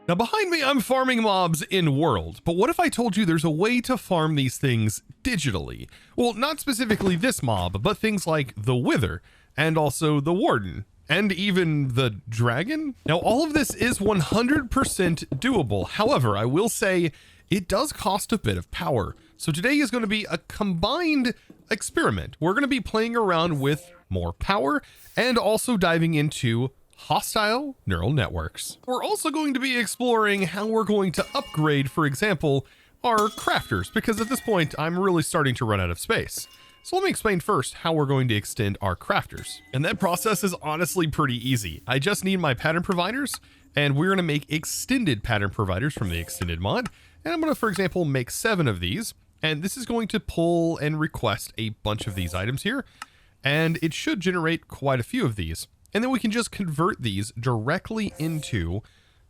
Now behind me, I'm farming mobs in world, but what if I told you there's a way to farm these things digitally? Well, not specifically this mob, but things like the Wither, and also the Warden, and even the Dragon. Now all of this is 100% doable. However, I will say it does cost a bit of power. So today is going to be a combined experiment. We're going to be playing around with more power and also diving into hostile neural networks. We're also going to be exploring how we're going to upgrade, for example, our crafters, because at this point I'm really starting to run out of space. So let me explain first how we're going to extend our crafters. And that process is honestly pretty easy. I just need my pattern providers, and we're going to make extended pattern providers from the extended mod. And I'm going to, for example, make 7 of these. And this is going to pull and request a bunch of these items here. And it should generate quite a few of these. And then we can just convert these directly into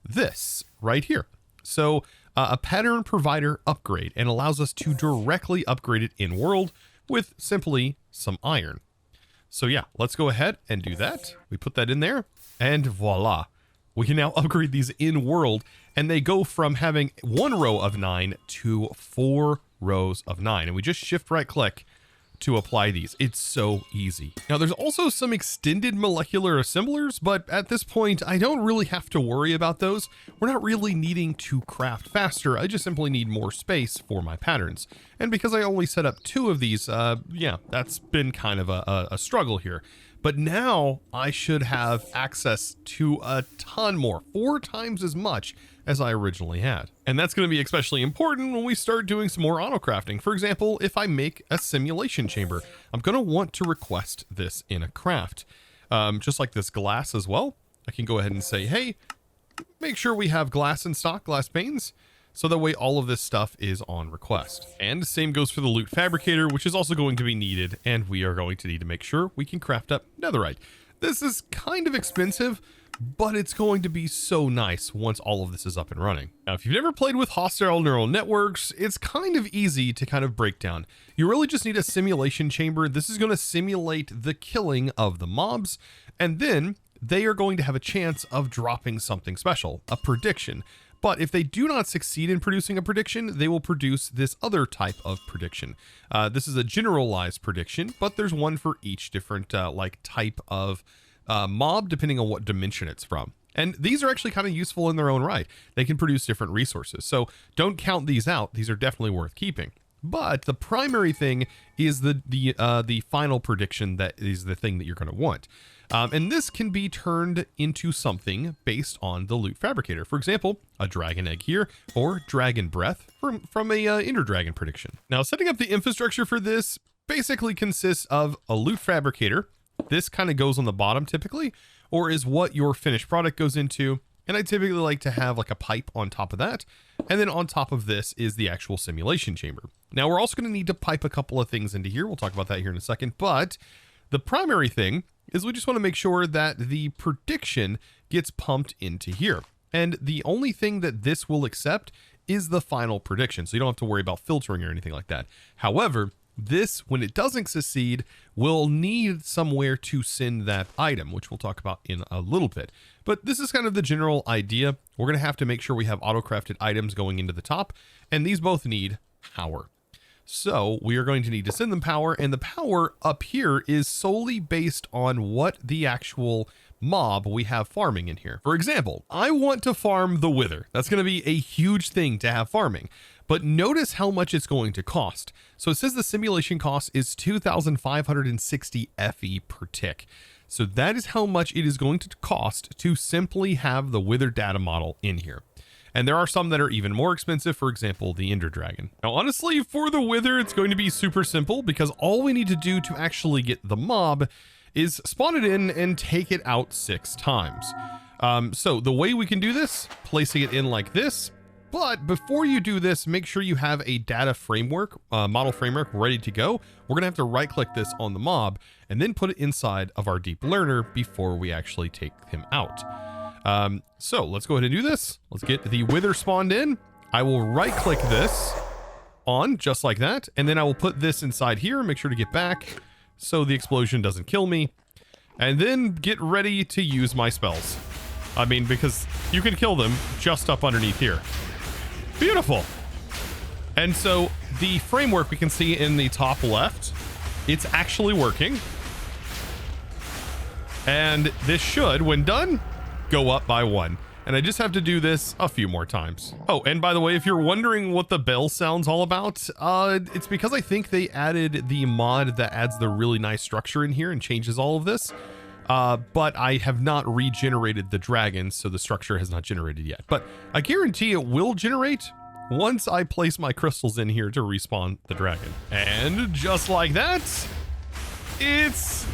this right here. So a pattern provider upgrade, and allows us to directly upgrade it in world with simply some iron. So yeah, let's go ahead and do that. We put that in there and voila. We can now upgrade these in world, and they go from having 1 row of 9 to 4 rows of 9. And we just shift right click to apply these. It's so easy. Now there's also some extended molecular assemblers, but at this point I don't really have to worry about those. We're not really needing to craft faster. I just simply need more space for my patterns. And because I only set up 2 of these, yeah, that's been kind of a struggle here. But now I should have access to a ton more, 4 times as much as I originally had. And that's going to be especially important when we start doing some more auto crafting. For example, if I make a simulation chamber, I'm going to want to request this in a craft. Just like this glass as well. I can go ahead and say, hey, make sure we have glass in stock, glass panes. So that way all of this stuff is on request. And the same goes for the loot fabricator, which is also going to be needed. And we are going to need to make sure we can craft up netherite. This is kind of expensive, but it's going to be so nice once all of this is up and running. Now, if you've never played with hostile neural networks, it's kind of easy to kind of break down. You really just need a simulation chamber. This is going to simulate the killing of the mobs, and then they are going to have a chance of dropping something special, a prediction. But if they do not succeed in producing a prediction, they will produce this other type of prediction. This is a generalized prediction, but there's one for each different like type of mob, depending on what dimension it's from. And these are actually kind of useful in their own right. They can produce different resources. So don't count these out. These are definitely worth keeping. But the primary thing is the final prediction that is the thing that you're going to want. And this can be turned into something based on the loot fabricator. For example, a dragon egg here, or dragon breath from a ender dragon prediction. Now, setting up the infrastructure for this basically consists of a loot fabricator. This kind of goes on the bottom typically, or is what your finished product goes into. And I typically like to have like a pipe on top of that. And then on top of this is the actual simulation chamber. Now we're also going to need to pipe a couple of things into here. We'll talk about that here in a second. But the primary thing is we just want to make sure that the prediction gets pumped into here. And the only thing that this will accept is the final prediction. So you don't have to worry about filtering or anything like that. However, this, when it doesn't succeed, will need somewhere to send that item, which we'll talk about in a little bit. But this is kind of the general idea. We're going to have to make sure we have auto-crafted items going into the top, and these both need power. So we are going to need to send them power, and the power up here is solely based on what the actual mob we have farming in here. For example, I want to farm the Wither. That's going to be a huge thing to have farming. But notice how much it's going to cost. So it says the simulation cost is 2,560 FE per tick. So that is how much it is going to cost to simply have the Wither data model in here. And there are some that are even more expensive, for example, the Ender Dragon. Now, honestly, for the Wither, it's going to be super simple because all we need to do to actually get the mob is spawn it in and take it out 6 times. So the way we can do this, placing it in like this. But before you do this, make sure you have a data framework, model framework ready to go. We're going to have to right click this on the mob and then put it inside of our deep learner before we actually take him out. So let's go ahead and do this. Let's get the Wither spawned in. I will right click this on just like that. And then I will put this inside here. Make sure to get back so the explosion doesn't kill me. And then get ready to use my spells. I mean, because you can kill them just up underneath here. Beautiful. And so the framework we can see in the top left, it's actually working. And this should, when done, go up by 1. And I just have to do this a few more times. Oh, and by the way, if you're wondering what the bell sound's all about, it's because I think they added the mod that adds the really nice structure in here and changes all of this. But I have not regenerated the dragon, so the structure has not generated yet. But I guarantee it will generate once I place my crystals in here to respawn the dragon. And just like that, it's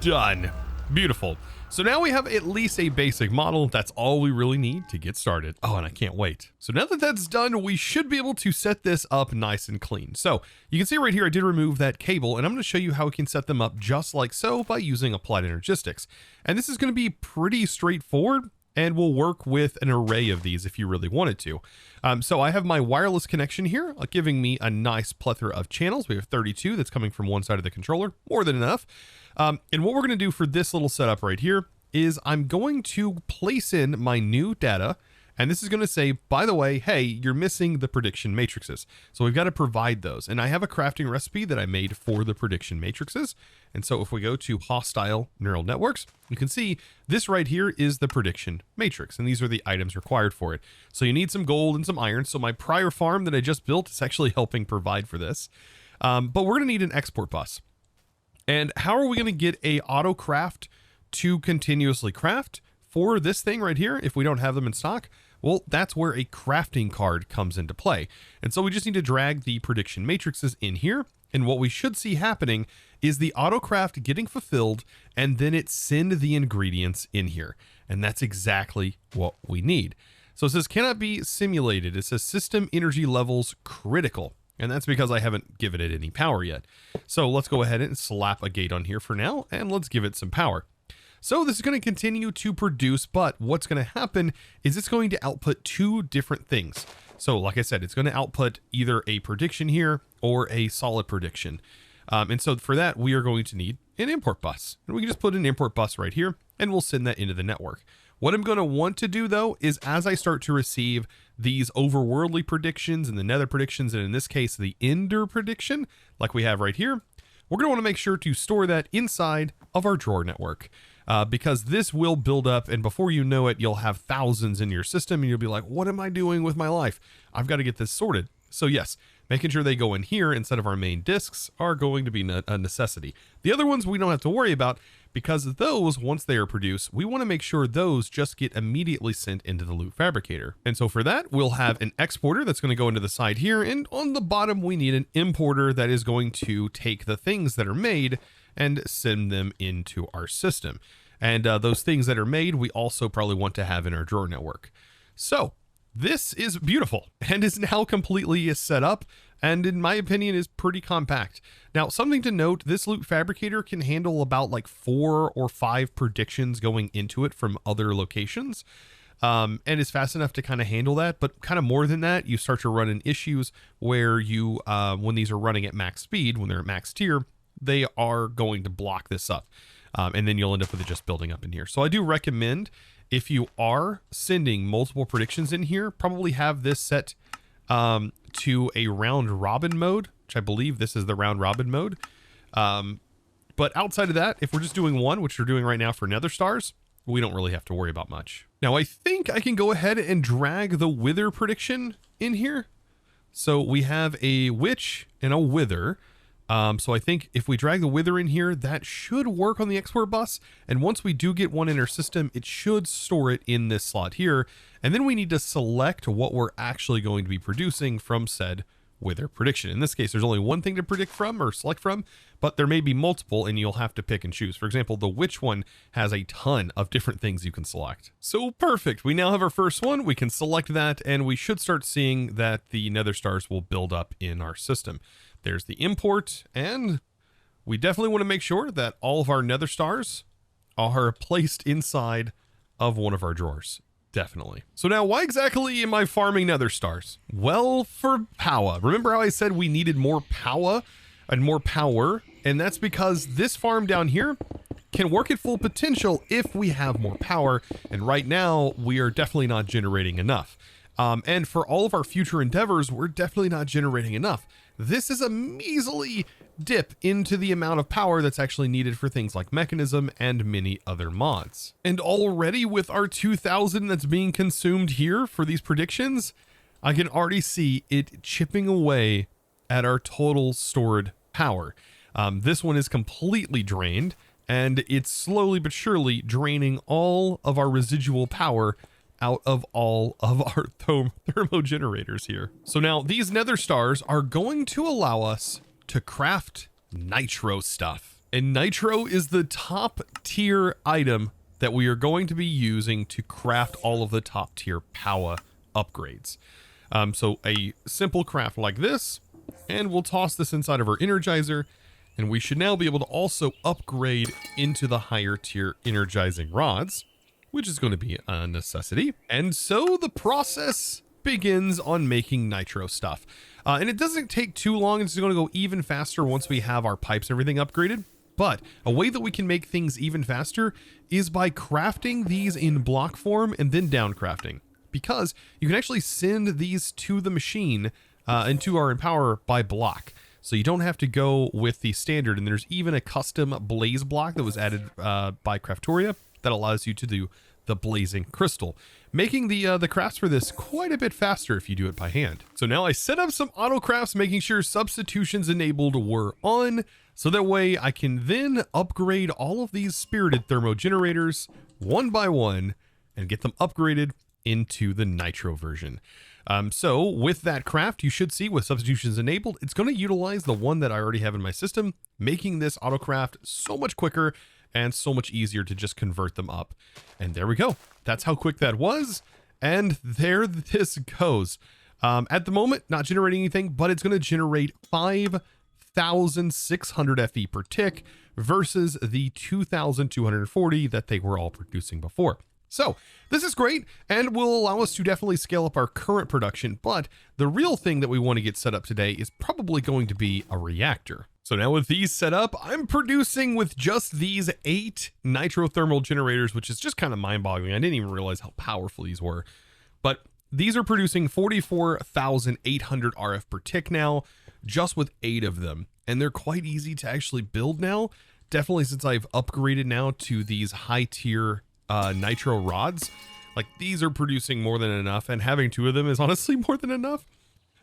done. Beautiful. So now we have at least a basic model. That's all we really need to get started. Oh, and I can't wait. So now that that's done, we should be able to set this up nice and clean. So you can see right here, I did remove that cable, and I'm going to show you how we can set them up just like so by using applied energistics. And this is going to be pretty straightforward, and will work with an array of these if you really wanted to. So I have my wireless connection here, giving me a nice plethora of channels. We have 32 that's coming from one side of the controller, more than enough. And what we're going to do for this little setup right here is I'm going to place in my new data, and this is going to say, by the way, hey, you're missing the prediction matrices. So we've got to provide those. And I have a crafting recipe that I made for the prediction matrices. And so if we go to hostile neural networks, you can see this right here is the prediction matrix, and these are the items required for it. So you need some gold and some iron. So my prior farm that I just built is actually helping provide for this. But we're going to need an export bus. And how are we going to get a auto craft to continuously craft for this thing right here if we don't have them in stock? Well, that's where a crafting card comes into play. And so we just need to drag the prediction matrices in here. And what we should see happening is the autocraft getting fulfilled, and then it send the ingredients in here. And that's exactly what we need. So it says cannot be simulated. It says system energy levels critical. And that's because I haven't given it any power yet. So let's go ahead and slap a gate on here for now, and let's give it some power. So this is going to continue to produce, but what's going to happen is it's going to output 2 different things. So like I said, it's going to output either a prediction here or a solid prediction. And so for that, we are going to need an import bus. And we can just put an import bus right here, and we'll send that into the network. What I'm going to want to do, though, is as I start to receive these overworldly predictions and the nether predictions, and in this case, the ender prediction, like we have right here, we're going to want to make sure to store that inside of our drawer network. Because this will build up, and before you know it, you'll have thousands in your system, and you'll be like, what am I doing with my life? I've got to get this sorted. So yes, making sure they go in here instead of our main disks are going to be a necessity. The other ones we don't have to worry about, because those, once they are produced, we want to make sure those just get immediately sent into the loot fabricator. And so for that, we'll have an exporter that's going to go into the side here, and on the bottom, we need an importer that is going to take the things that are made and send them into our system. And those things that are made, we also probably want to have in our drawer network. So this is beautiful and is now completely set up, and in my opinion is pretty compact. Now, something to note, this loot fabricator can handle about like 4 or 5 predictions going into it from other locations. And is fast enough to kind of handle that, but kind of more than that, you start to run into issues where you, when these are running at max speed, when they're at max tier, they are going to block this up. And then you'll end up with it just building up in here. So I do recommend, if you are sending multiple predictions in here, probably have this set to a round robin mode, which I believe this is the round robin mode. But outside of that, if we're just doing one, which we're doing right now for nether stars, we don't really have to worry about much. Now, I think I can go ahead and drag the wither prediction in here. So we have a witch and a wither. So I think if we drag the wither in here, that should work on the export bus. And once we do get one in our system, it should store it in this slot here. And then we need to select what we're actually going to be producing from said wither prediction. In this case, there's only one thing to predict from or select from, but there may be multiple and you'll have to pick and choose. For example, the witch one has a ton of different things you can select. So perfect. We now have our first one. We can select that, and we should start seeing that the nether stars will build up in our system. There's the import, and we definitely want to make sure that all of our nether stars are placed inside of one of our drawers. Definitely. So now, why exactly am I farming nether stars? Well, for Powah. Remember how I said we needed more Powah and more power? And that's because this farm down here can work at full potential if we have more power. And right now we are definitely not generating enough. And for all of our future endeavors, we're definitely not generating enough. This is a measly dip into the amount of power that's actually needed for things like Mekanism and many other mods. And already with our 2000 that's being consumed here for these predictions, I can already see it chipping away at our total stored power. This one is completely drained, and it's slowly but surely draining all of our residual power out of all of our thermo generators here. So now these nether stars are going to allow us to craft nitro stuff. And nitro is the top tier item that we are going to be using to craft all of the top tier Powah upgrades. So a simple craft like this, and we'll toss this inside of our energizer, and we should now be able to also upgrade into the higher tier energizing rods, which is going to be a necessity. And so the process begins on making nitro stuff. And it doesn't take too long. It's going to go even faster once we have our pipes and everything upgraded. But a way that we can make things even faster is by crafting these in block form and then down crafting. Because you can actually send these to the machine into our Empower by block. So you don't have to go with the standard. And there's even a custom blaze block that was added by Craftoria that allows you to do the blazing crystal, making the crafts for this quite a bit faster if you do it by hand. So now I set up some auto crafts, making sure substitutions enabled were on, so that way I can then upgrade all of these spirited thermo generators one by one and get them upgraded into the nitro version. So with that craft, you should see with substitutions enabled, it's going to utilize the one that I already have in my system, making this auto craft so much quicker and so much easier to just convert them up. And there we go. That's how quick that was. And there this goes. At the moment, not generating anything, but it's going to generate 5,600 FE per tick versus the 2,240 that they were all producing before. So this is great and will allow us to definitely scale up our current production. But the real thing that we want to get set up today is probably going to be a reactor. So now with these set up, I'm producing with just these 8 nitro thermal generators, which is just kind of mind-boggling. I didn't even realize how powerful these were. But these are producing 44,800 RF per tick now, just with 8 of them. And they're quite easy to actually build now. Definitely since I've upgraded now to these high tier nitro rods. Like these are producing more than enough, and having 2 of them is honestly more than enough.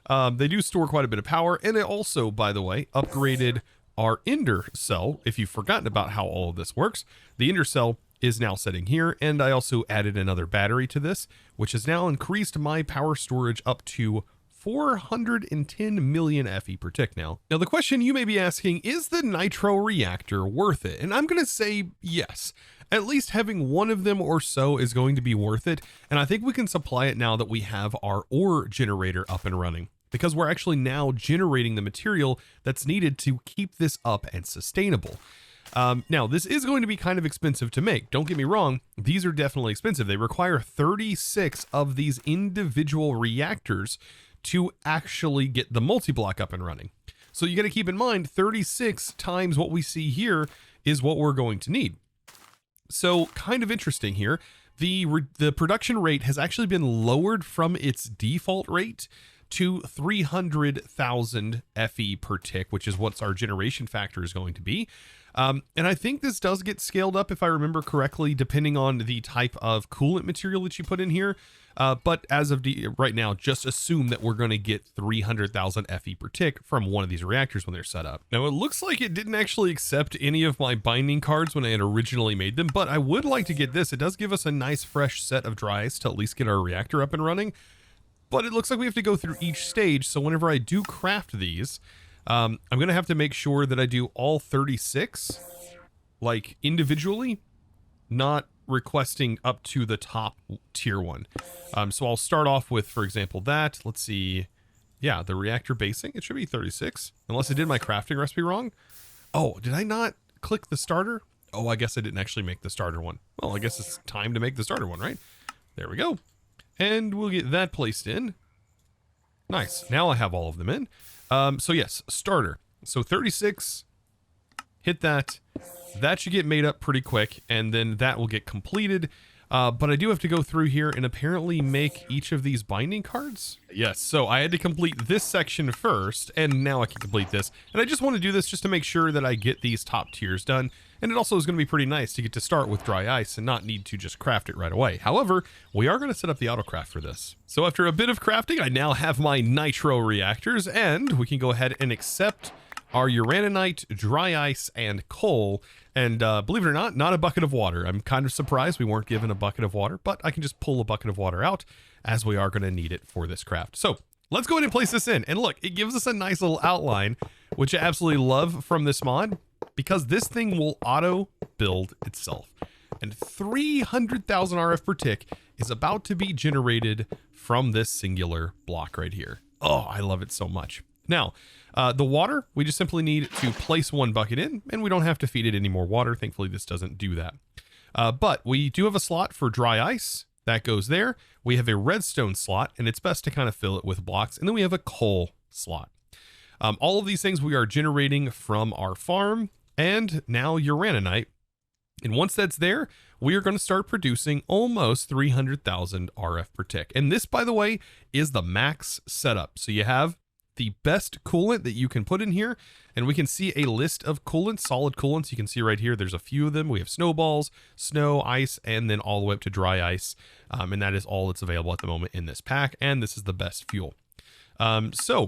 They do store quite a bit of power, and it also, by the way, upgraded our ender cell. If you've forgotten about how all of this works, the ender cell is now sitting here, and I also added another battery to this, which has now increased my power storage up to 410 million FE per tick now. Now, the question you may be asking, is the nitro reactor worth it? And I'm going to say yes. At least having one of them or so is going to be worth it, and I think we can supply it now that we have our ore generator up and running, because we're actually now generating the material that's needed to keep this up and sustainable. Now, this is going to be kind of expensive to make. Don't get me wrong, these are definitely expensive. They require 36 of these individual reactors to actually get the multi-block up and running. So you got to keep in mind, 36 times what we see here is what we're going to need. So kind of interesting here. The production rate has actually been lowered from its default rate to 300,000 FE per tick, which is what our generation factor is going to be. And I think this does get scaled up, if I remember correctly, depending on the type of coolant material that you put in here. But as of right now, just assume that we're going to get 300,000 FE per tick from one of these reactors when they're set up. Now, it looks like it didn't actually accept any of my binding cards when I had originally made them, but I would like to get this. It does give us a nice fresh set of dries to at least get our reactor up and running. But it looks like we have to go through each stage. So whenever I do craft these, I'm going to have to make sure that I do all 36, like individually, not requesting up to the top tier one. So I'll start off with, for example, that. Let's see. Yeah, the reactor basing. It should be 36, unless I did my crafting recipe wrong. Oh, did I not click the starter? Oh, I guess I didn't actually make the starter one. Well, I guess it's time to make the starter one, right? There we go. And we'll get that placed in. Nice. Now I have all of them in. So yes, starter. So 36, hit that. that should get made up pretty quick, and then that will get completed. But I do have to go through here and apparently make each of these binding cards. Yes, so I had to complete this section first, and now I can complete this. And I just want to do this just to make sure that I get these top tiers done. And it also is going to be pretty nice to get to start with dry ice and not need to just craft it right away. However, we are going to set up the autocraft for this. So after a bit of crafting, I now have my nitro reactors, and we can go ahead and accept our uraninite, dry ice, and coal. And believe it or not a bucket of water. I'm kind of surprised we weren't given a bucket of water, but I can just pull a bucket of water out as we are going to need it for this craft. So let's go ahead and place this in. And look, it gives us a nice little outline, which I absolutely love from this mod, because this thing will auto build itself. And 300,000 RF per tick is about to be generated from this singular block right here. Oh, I love it so much. Now, the water, we just simply need to place one bucket in, and we don't have to feed it any more water. Thankfully, this doesn't do that. But we do have a slot for dry ice. That goes there. We have a redstone slot, and it's best to kind of fill it with blocks. And then we have a coal slot. All of these things we are generating from our farm, and now uraninite. And once that's there, we are going to start producing almost 300,000 RF per tick. And this, by the way, is the max setup. So you have the best coolant that you can put in here, and we can see a list of coolants, solid coolants. You can see right here, there's a few of them. We have snowballs, snow, ice, and then all the way up to dry ice. And that is all that's available at the moment in this pack. And this is the best fuel. Also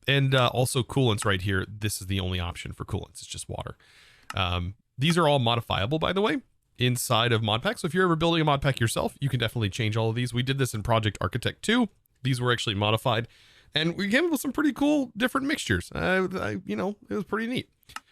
coolants right here. This is the only option for coolants. It's just water. These are all modifiable, by the way, inside of Modpack. So if you're ever building a Modpack yourself, you can definitely change all of these. We did this in Project Architect 2. These were actually modified, and we came up with some pretty cool different mixtures. You know, it was pretty neat.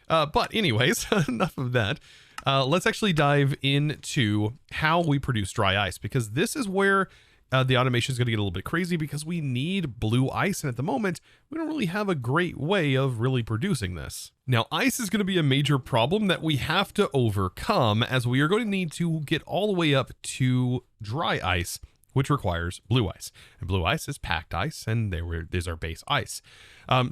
But anyways, enough of that. Let's actually dive into how we produce dry ice, because this is where the automation is going to get a little bit crazy, because we need blue ice. And at the moment, we don't really have a great way of really producing this. Now, ice is going to be a major problem that we have to overcome, as we are going to need to get all the way up to dry ice, which requires blue ice. And blue ice is packed ice, and there's our base ice.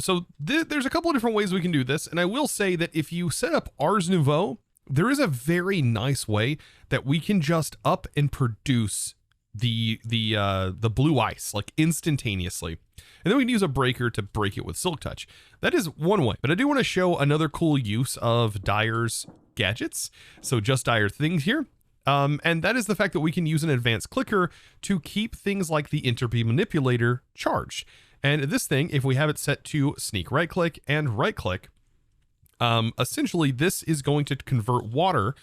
So there's a couple of different ways we can do this. And I will say that if you set up Ars Nouveau, there is a very nice way that we can just up and produce the blue ice like instantaneously. And then we can use a breaker to break it with Silk Touch. That is one way, but I do want to show another cool use of Dyer's gadgets. So just Dyer things here. And that is the fact that we can use an advanced clicker to keep things like the entropy manipulator charged. And this thing, if we have it set to sneak right click and right click, essentially this is going to convert water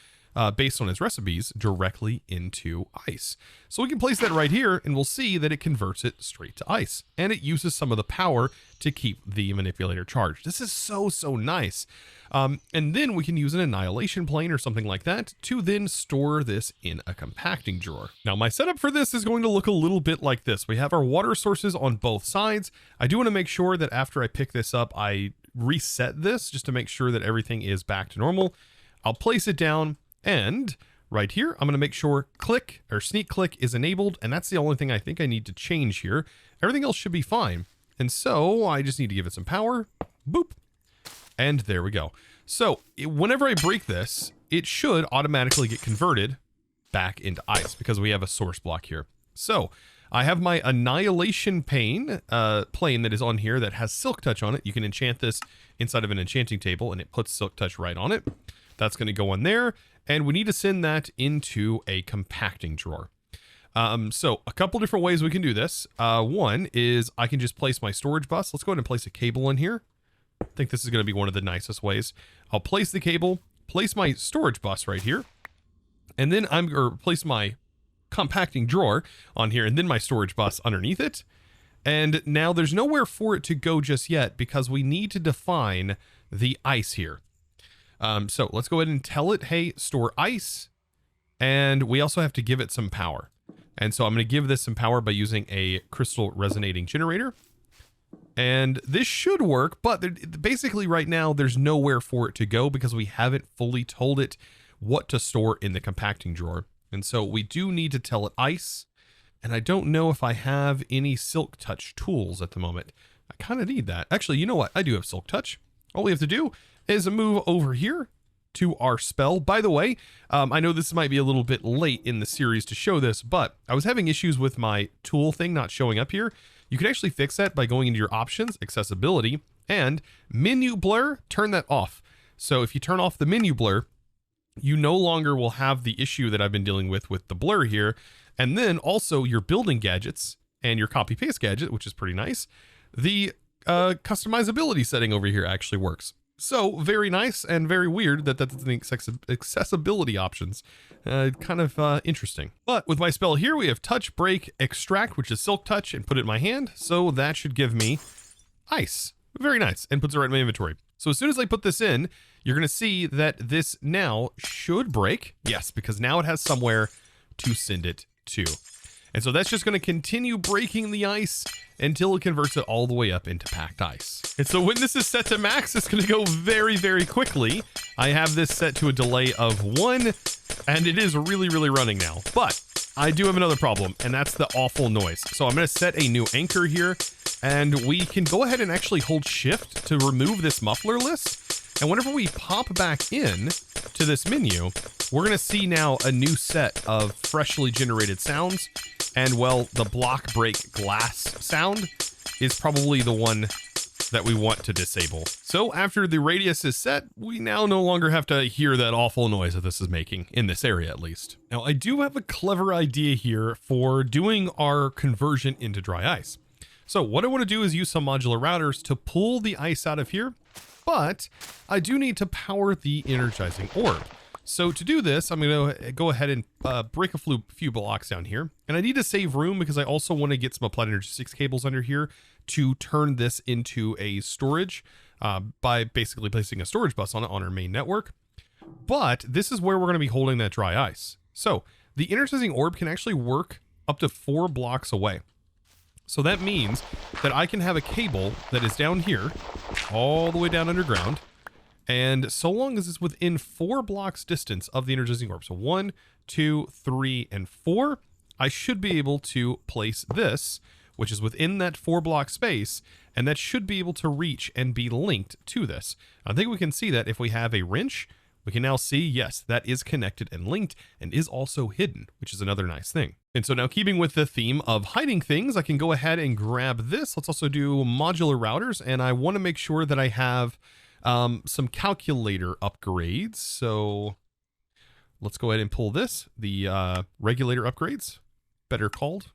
based on its recipes directly into ice. So we can place that right here, and we'll see that it converts it straight to ice, and it uses some of the power to keep the manipulator charged. This is so nice. And then we can use an annihilation plane or something like that to then store this in a compacting drawer. Now, my setup for this is going to look a little bit like this. We have our water sources on both sides. I do want to make sure that after I pick this up, I reset this just to make sure that everything is back to normal. I'll place it down, and right here, I'm going to make sure click or sneak click is enabled. And that's the only thing I think I need to change here. Everything else should be fine. And so I just need to give it some power. Boop. And there we go. So whenever I break this, it should automatically get converted back into ice because we have a source block here. So I have my annihilation plane that is on here that has Silk Touch on it. You can enchant this inside of an enchanting table, and it puts Silk Touch right on it. That's going to go on there. And we need to send that into a compacting drawer. So a couple different ways we can do this. One is I can just place my storage bus. Let's go ahead and place a cable in here. I think this is going to be one of the nicest ways. I'll place the cable, place my storage bus right here, and then place my compacting drawer on here, and then my storage bus underneath it. And now there's nowhere for it to go just yet because we need to define the ice here. So let's go ahead and tell it, hey, store ice. And we also have to give it some power. And so I'm going to give this some power by using a crystal resonating generator. And this should work, but basically right now there's nowhere for it to go because we haven't fully told it what to store in the compacting drawer. And so we do need to tell it ice. And I don't know if I have any Silk Touch tools at the moment. I kind of need that. Actually, you know what? I do have Silk Touch. All we have to do is move over here to our spell. By the way, I know this might be a little bit late in the series to show this, but I was having issues with my tool thing not showing up here. You can actually fix that by going into your options, accessibility, and menu blur, turn that off. So if you turn off the menu blur, you no longer will have the issue that I've been dealing with the blur here. And then also your building gadgets and your copy paste gadget, which is pretty nice. The customizability setting over here actually works. So very nice and very weird that that's the accessibility options. Kind of interesting. But with my spell here, we have touch, break, extract, which is silk touch, and put it in my hand. So that should give me ice. Very nice. And puts it right in my inventory. So as soon as I put this in, you're going to see that this now should break. Yes, because now it has somewhere to send it to. And so that's just going to continue breaking the ice until it converts it all the way up into packed ice. And so when this is set to max, it's going to go very, very quickly. I have this set to a delay of 1, and it is really, really running now. But I do have another problem, and that's the awful noise. So I'm going to set a new anchor here, and we can go ahead and actually hold shift to remove this muffler list. And whenever we pop back in to this menu, we're going to see now a new set of freshly generated sounds. And well, the block break glass sound is probably the one that we want to disable. So after the radius is set, we now no longer have to hear that awful noise that this is making, in this area at least. Now I do have a clever idea here for doing our conversion into dry ice. So what I want to do is use some modular routers to pull the ice out of here, but I do need to power the energizing orb. So to do this, I'm going to go ahead and break a few blocks down here. And I need to save room because I also want to get some Applied Energy 6 cables under here to turn this into a storage by basically placing a storage bus on it on our main network. But this is where we're going to be holding that dry ice. So the energizing orb can actually work up to 4 blocks away. So that means that I can have a cable that is down here, all the way down underground. And so long as it's within 4 blocks distance of the energizing orb, so 1, 2, 3, and 4, I should be able to place this, which is within that 4 block space, and that should be able to reach and be linked to this. I think we can see that if we have a wrench, we can now see, yes, that is connected and linked and is also hidden, which is another nice thing. And so now keeping with the theme of hiding things, I can go ahead and grab this. Let's also do modular routers, and I want to make sure that I have some calculator upgrades. So let's go ahead and pull this, the regulator upgrades, better called,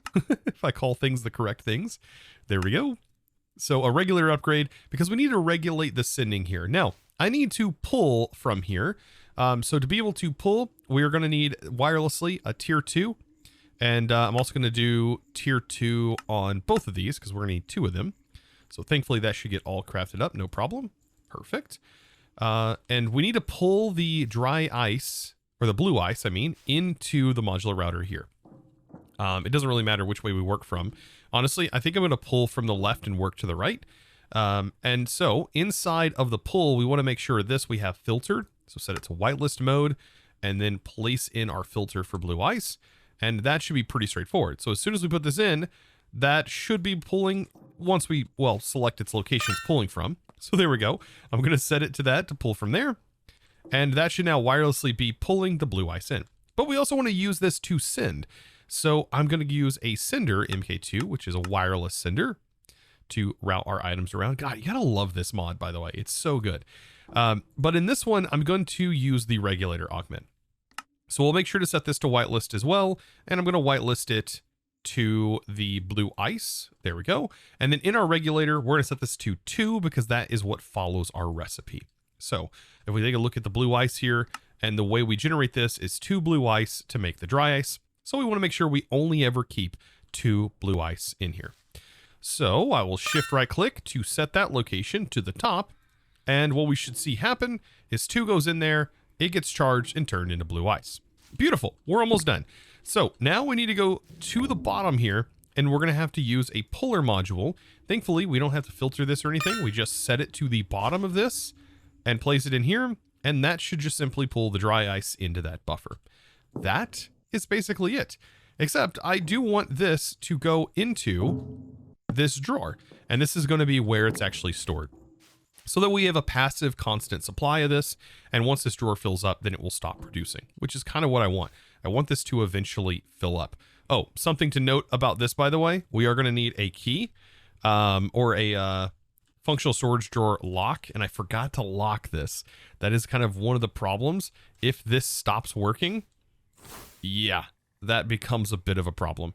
if I call things the correct things. There we go. So a regulator upgrade, because we need to regulate the sending here. Now, I need to pull from here. So to be able to pull, we are going to need wirelessly a tier 2. And I'm also going to do tier 2 on both of these because we're going to need 2 of them. So thankfully that should get all crafted up, no problem. Perfect. And we need to pull the dry ice, or the blue ice, I mean, into the modular router here. It doesn't really matter which way we work from. Honestly, I think I'm going to pull from the left and work to the right. And so inside of the pull, we want to make sure this we have filtered. So set it to whitelist mode and then place in our filter for blue ice. And that should be pretty straightforward. So as soon as we put this in, that should be pulling once we, well, select its location it's pulling from. So there we go. I'm going to set it to that to pull from there. And that should now wirelessly be pulling the blue ice in. But we also want to use this to send. So I'm going to use a sender MK2, which is a wireless sender, to route our items around. God, you gotta love this mod, by the way. It's so good. But in this one, I'm going to use the regulator augment. So we'll make sure to set this to whitelist as well. And I'm going to whitelist it to the blue ice. There we go. And then in our regulator, we're going to set this to 2 because that is what follows our recipe. So if we take a look at the blue ice here, and the way we generate this is 2 blue ice to make the dry ice. So we want to make sure we only ever keep 2 blue ice in here. So I will shift right click to set that location to the top. And what we should see happen is 2 goes in there, it gets charged and turned into blue ice. Beautiful. We're almost done. So now we need to go to the bottom here, and we're going to have to use a puller module. Thankfully, we don't have to filter this or anything. We just set it to the bottom of this and place it in here, and that should just simply pull the dry ice into that buffer. That is basically it. Except I do want this to go into this drawer, and this is going to be where it's actually stored. so that we have a passive constant supply of this. And once this drawer fills up, then it will stop producing, which is kind of what I want. I want this to eventually fill up. Oh, something to note about this, by the way, we are going to need a key or a functional storage drawer lock. And I forgot to lock this. That is kind of one of the problems. If this stops working, yeah, that becomes a bit of a problem.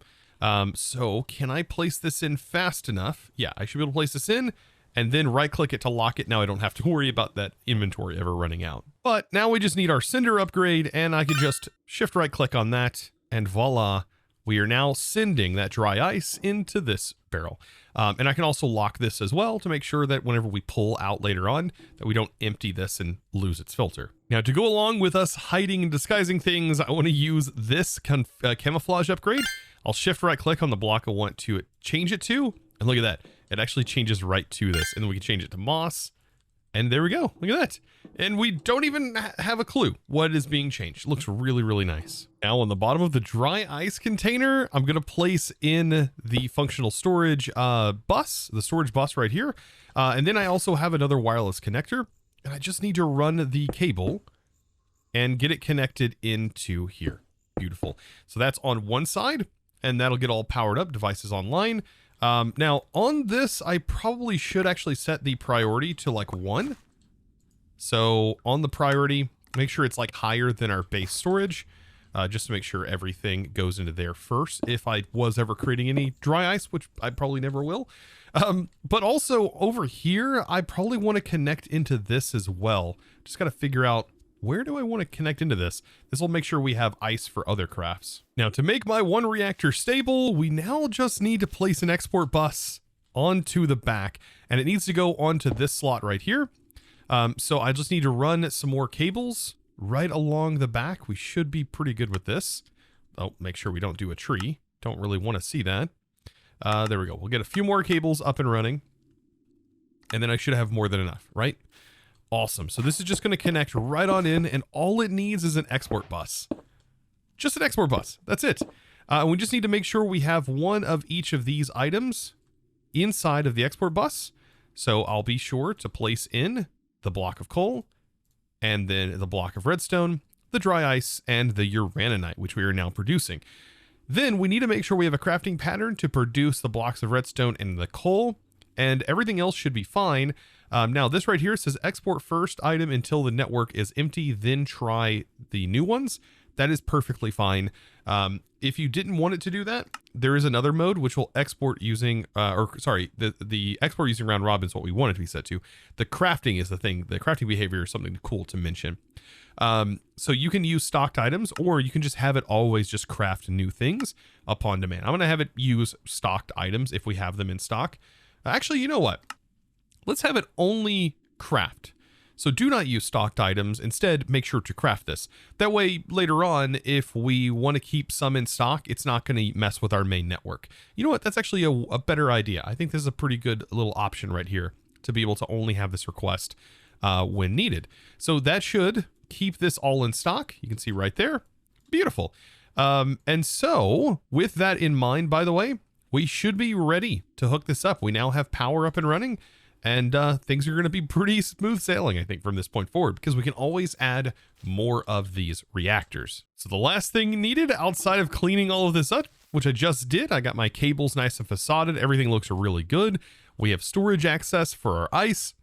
So can I place this in fast enough? Yeah, I should be able to place this in and then right click it to lock it. Now I don't have to worry about that inventory ever running out. But now we just need our cinder upgrade, and I can just shift right click on that, and voila, we are now sending that dry ice into this barrel. And I can also lock this as well to make sure that whenever we pull out later on, that we don't empty this and lose its filter. Now, to go along with us hiding and disguising things, I want to use this camouflage upgrade. I'll shift right click on the block I want to change it to, and look at that. It actually changes right to this, and then we can change it to moss, and there we go. Look at that. And we don't even have a clue what is being changed. It looks really, really nice. Now on the bottom of the dry ice container, I'm going to place in the functional storage bus, the storage bus right here. And then I also have another wireless connector, and I just need to run the cable and get it connected into here. Beautiful. So that's on one side, and that'll get all powered up, devices online. Now on this, I probably should actually set the priority to like 1. So on the priority, make sure it's like higher than our base storage, just to make sure everything goes into there first. If I was ever creating any dry ice, which I probably never will. But also over here, I probably want to connect into this as well. Just got to figure out, where do I want to connect into this? This will make sure we have ice for other crafts. Now, to make my one reactor stable, we now just need to place an export bus onto the back, and it needs to go onto this slot right here. So I just need to run some more cables right along the back. We should be pretty good with this. Oh, make sure we don't do a tree. Don't really want to see that. There we go. We'll get a few more cables up and running, and then I should have more than enough, right? Awesome. So this is just going to connect right on in, and all it needs is an export bus. Just an export bus. That's it. We just need to make sure we have one of each of these items inside of the export bus. So I'll be sure to place in the block of coal, and then the block of redstone, the dry ice, and the uraninite, which we are now producing. Then we need to make sure we have a crafting pattern to produce the blocks of redstone and the coal, and everything else should be fine. Now this right here says export first item until the network is empty, then try the new ones. That is perfectly fine. If you didn't want it to do that, there is another mode which will export using, the export using round robin is what we want it to be set to. The crafting is the thing. The crafting behavior is something cool to mention. So you can use stocked items, or you can just have it always just craft new things upon demand. I'm going to have it use stocked items if we have them in stock. Actually, you know what? Let's have it only craft. So do not use stocked items. Instead, make sure to craft this. That way, later on, if we want to keep some in stock, it's not going to mess with our main network. You know what? That's actually a better idea. I think this is a pretty good little option right here to be able to only have this request when needed. So that should keep this all in stock. You can see right there. Beautiful. And so with that in mind, by the way, we should be ready to hook this up. We now have power up and running. And things are going to be pretty smooth sailing, I think, from this point forward, because we can always add more of these reactors. So the last thing needed outside of cleaning all of this up, which I just did, I got my cables nice and facaded. Everything looks really good. We have storage access for our ice.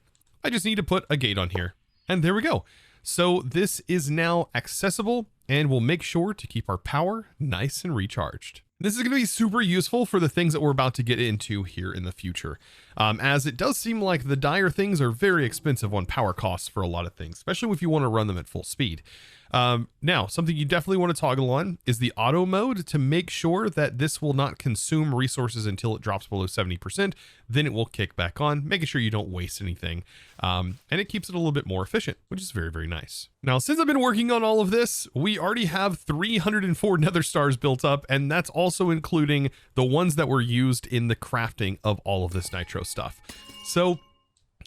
I just need to put a gate on here. And there we go. So this is now accessible, and we'll make sure to keep our power nice and recharged. This is going to be super useful for the things that we're about to get into here in the future, as it does seem like the dire things are very expensive on power costs for a lot of things, especially if you want to run them at full speed. Now, something you definitely want to toggle on is the auto mode to make sure that this will not consume resources until it drops below 70%. Then it will kick back on, making sure you don't waste anything. And it keeps it a little bit more efficient, which is very, very nice. Now, since I've been working on all of this, we already have 304 nether stars built up, and that's also including the ones that were used in the crafting of all of this nitro stuff. So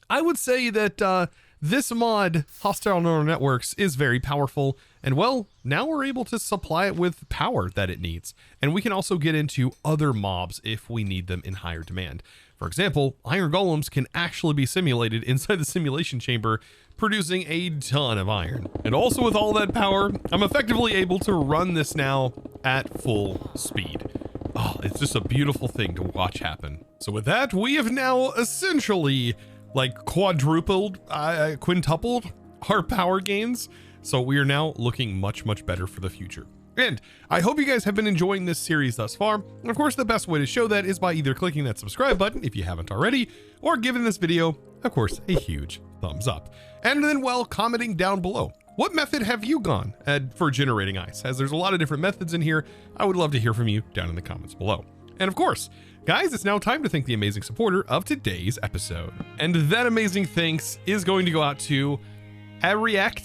I would say that this mod, Hostile Neural Networks, is very powerful, and well, now we're able to supply it with power that it needs. And we can also get into other mobs if we need them in higher demand. For example, iron golems can actually be simulated inside the simulation chamber, producing a ton of iron. And also with all that power, I'm effectively able to run this now at full speed. Oh, it's just a beautiful thing to watch happen. So with that, we have now essentially like quintupled our power gains. So we are now looking much better for the future. And I hope you guys have been enjoying this series thus far. And of course, the best way to show that is by either clicking that subscribe button if you haven't already, or giving this video, of course, a huge thumbs up. And then, well, commenting down below. What method have you gone for generating ice? As there's a lot of different methods in here, I would love to hear from you down in the comments below. And of course, guys, it's now time to thank the amazing supporter of today's episode. And that amazing thanks is going to go out to Reactor,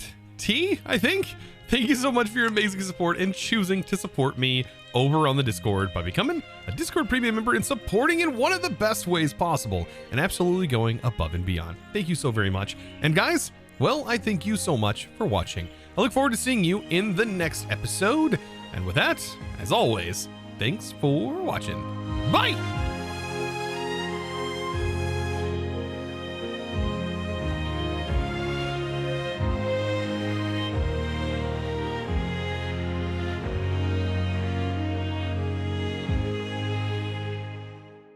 I think. Thank you so much for your amazing support and choosing to support me over on the Discord by becoming a Discord premium member and supporting in one of the best ways possible and absolutely going above and beyond. Thank you so very much. And guys, well, I thank you so much for watching. I look forward to seeing you in the next episode. And with that, as always, thanks for watching. Bye!